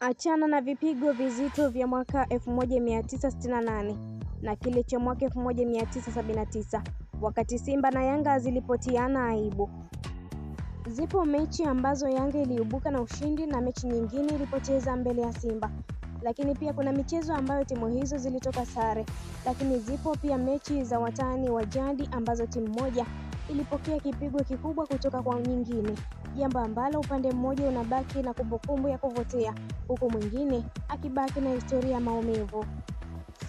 Achana na vipigo vizito vya mwaka 1968 na kile cha mwaka 1979 wakati Simba na Yanga zilipotiana aibu. Zipo mechi ambazo Yanga iliibuka na ushindi na mechi nyingine ilipoteza mbele ya Simba. Lakini pia kuna michezo ambayo timu hizo zilitoka sare. Lakini zipo pia mechi za watani wa jadi ambazo timu moja ilipokea kipigo kikubwa kutoka kwa nyingine, jambo ambalo upande mmoja unabaki na kumbukumbu ya kuvutia huku mwingine akibaki na historia ya maumivu.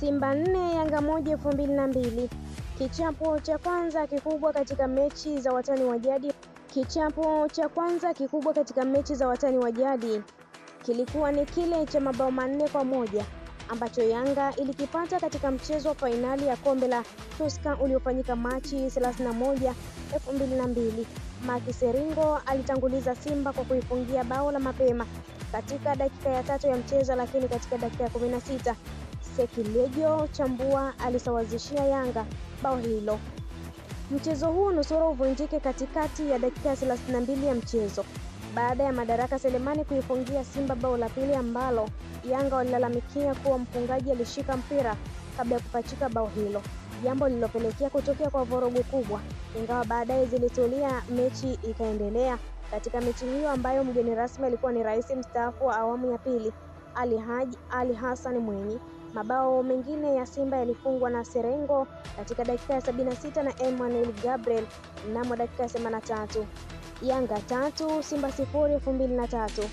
Simba 4 Yanga 1 2002. Kichapo cha kwanza kikubwa katika mechi za watani wa jadi. Kichapo cha kwanza kikubwa katika mechi za watani wa jadi kilikuwa ni kile cha mabao 4-1 ambacho Yanga ilikipata katika mchezo wa fainali ya kombe la Tusker uliofanyika Machi 31, 2002. Maki Seringo alitanguliza Simba kwa kuifungia bao la mapema katika dakika ya 3 ya mchezo, lakini katika dakika ya 16 Sekilejo Chambua alisawazishia Yanga bao hilo. Mchezo huu nusura uvunjike katikati ya dakika ya 32 ya mchezo baada ya Madaraka Selemani kuifungia Simba bao la pili ambalo Yanga walilalamikia kuwa mfungaji alishika mpira kabla ya kupachika bao hilo, jambo lililopelekea kutokea kwa vurugu kubwa, ingawa baadaye zilitulia. Mechi ikaendelea. Katika mechi hiyo ambayo mgeni rasmi alikuwa ni rais mstaafu wa awamu ya pili Ali Hassan Mwinyi, mabao mengine ya Simba yalifungwa na Serengo katika dakika ya 76 na Emmanuel Gabriel mnamo dakika ya 83. Yanga 3 Simba 0 2003.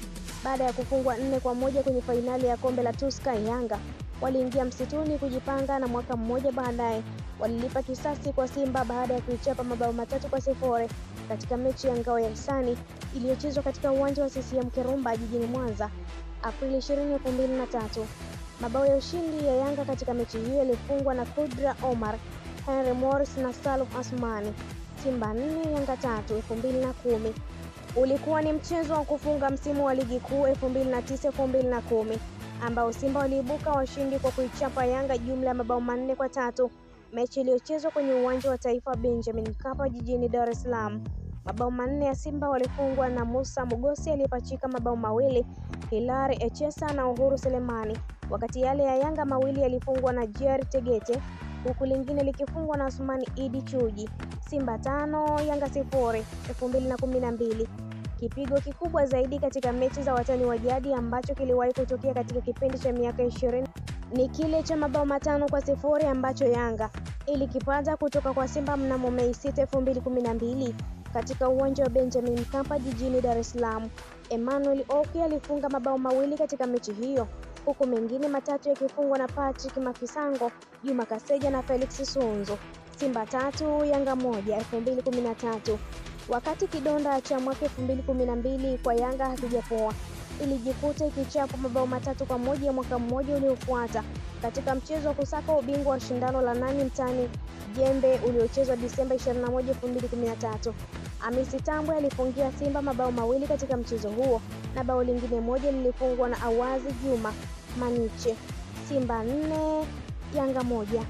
Baada ya kufungwa 4-1 kwenye fainali ya kombe la Tusker, Yanga waliingia msituni kujipanga na mwaka mmoja baadaye walilipa kisasi kwa Simba baada ya kuichapa mabao 3-0 katika mechi ya ngao ya hisani iliyochezwa katika uwanja wa CCM Kirumba jijini Mwanza Aprili 20, 2003. Mabao ya ushindi ya Yanga katika mechi hiyo yalifungwa na Kudra Omar, Henry Morris na Salum Asmani. Simba 4 Yanga 3 2010. Ulikuwa ni mchezo wa kufunga msimu wa ligi kuu 2009-2010 ambao Simba waliibuka washindi kwa kuichapa Yanga jumla ya mabao 4-3, mechi iliyochezwa kwenye uwanja wa Taifa Benjamin Mkapa jijini Dar es Salaam. Mabao 4 ya Simba walifungwa na Musa Mugosi aliyepachika mabao 2, Hilary Echesa na Uhuru Selemani, wakati yale ya Yanga mawili yalifungwa na Jerry Tegete huku lingine likifungwa na Asmani Idi Chuji. Simba 5 Yanga 0 2012. Kipigo kikubwa zaidi katika mechi za watani wa jadi ambacho kiliwahi kutokea katika kipindi cha miaka 20 ni kile cha mabao 5-0 ambacho Yanga ilikipata kutoka kwa Simba mnamo Mei 6, 2012 katika uwanja wa Benjamin Mkapa jijini Dar es Salaam. Emmanuel Okwi alifunga mabao 2 katika mechi hiyo huku mengine 3 yakifungwa na Patrick Mafisango, Juma Kaseja na Felix Sunzo. Simba 3 Yanga 1 2013. Wakati kidonda cha mwaka 2012 kwa Yanga hakijapoa, ilijikuta ikichapa mabao 3-1 mwaka mmoja uliofuata katika mchezo wa kusaka ubingwa wa shindano la nani mtani Jembe uliochezwa Disemba 21, 2013. Hamisi Tambwe alifungia Simba mabao 2 katika mchezo huo na bao lingine moja lilifungwa na Awazi Juma Maniche. Simba 4 Yanga 1.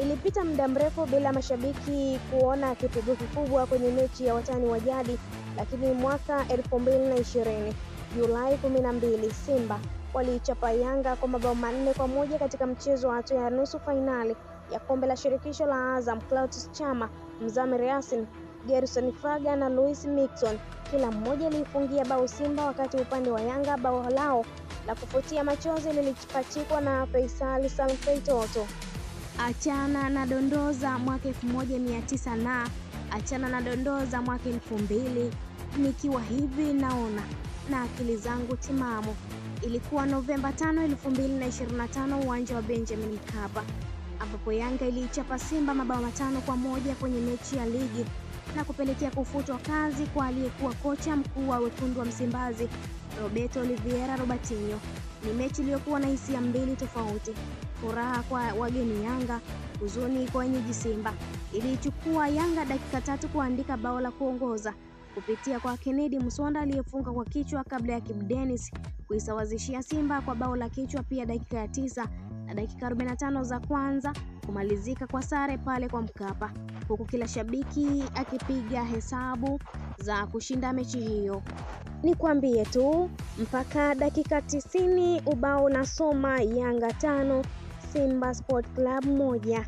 Ilipita muda mrefu bila mashabiki kuona kipigo kikubwa kwenye mechi ya watani wa jadi, lakini mwaka 2020 Julai 12 Simba waliichapa Yanga kwa mabao 4-1 katika mchezo wa hatua ya nusu fainali ya kombe la shirikisho la Azam. Clatous Chama, Mzamir Yasin, Gerson Fraga na Louis Mixon kila mmoja alifungia bao Simba, wakati upande wa Yanga bao lao la kufutia machozi lilipachikwa na Faisal Salfei Toto. Achana na dondoo za mwaka 1900 na achana na dondoo za mwaka 2000. Nikiwa hivi naona na akili zangu timamu. Ilikuwa Novemba 5, 2025 uwanja wa Benjamin Mkapa ambapo Yanga iliichapa Simba mabao 5-1 kwenye mechi ya ligi na kupelekea kufutwa kazi kwa aliyekuwa kocha mkuu wa Wekundu wa Msimbazi Roberto Oliveira Robertinho. Ni mechi iliyokuwa na hisia mbili tofauti: furaha kwa wageni Yanga, huzuni kwa wenyeji Simba. Ilichukua Yanga dakika 3 kuandika bao la kuongoza kupitia kwa Kennedy Musonda aliyefunga kwa kichwa kabla ya Kibu Denis kuisawazishia Simba kwa bao la kichwa pia dakika ya 9 na dakika 45 za kwanza kumalizika kwa sare pale kwa Mkapa, huku kila shabiki akipiga hesabu za kushinda mechi hiyo. Nikwambie tu mpaka dakika 90 ubao unasoma Yanga 5 Simba Sport Club 1.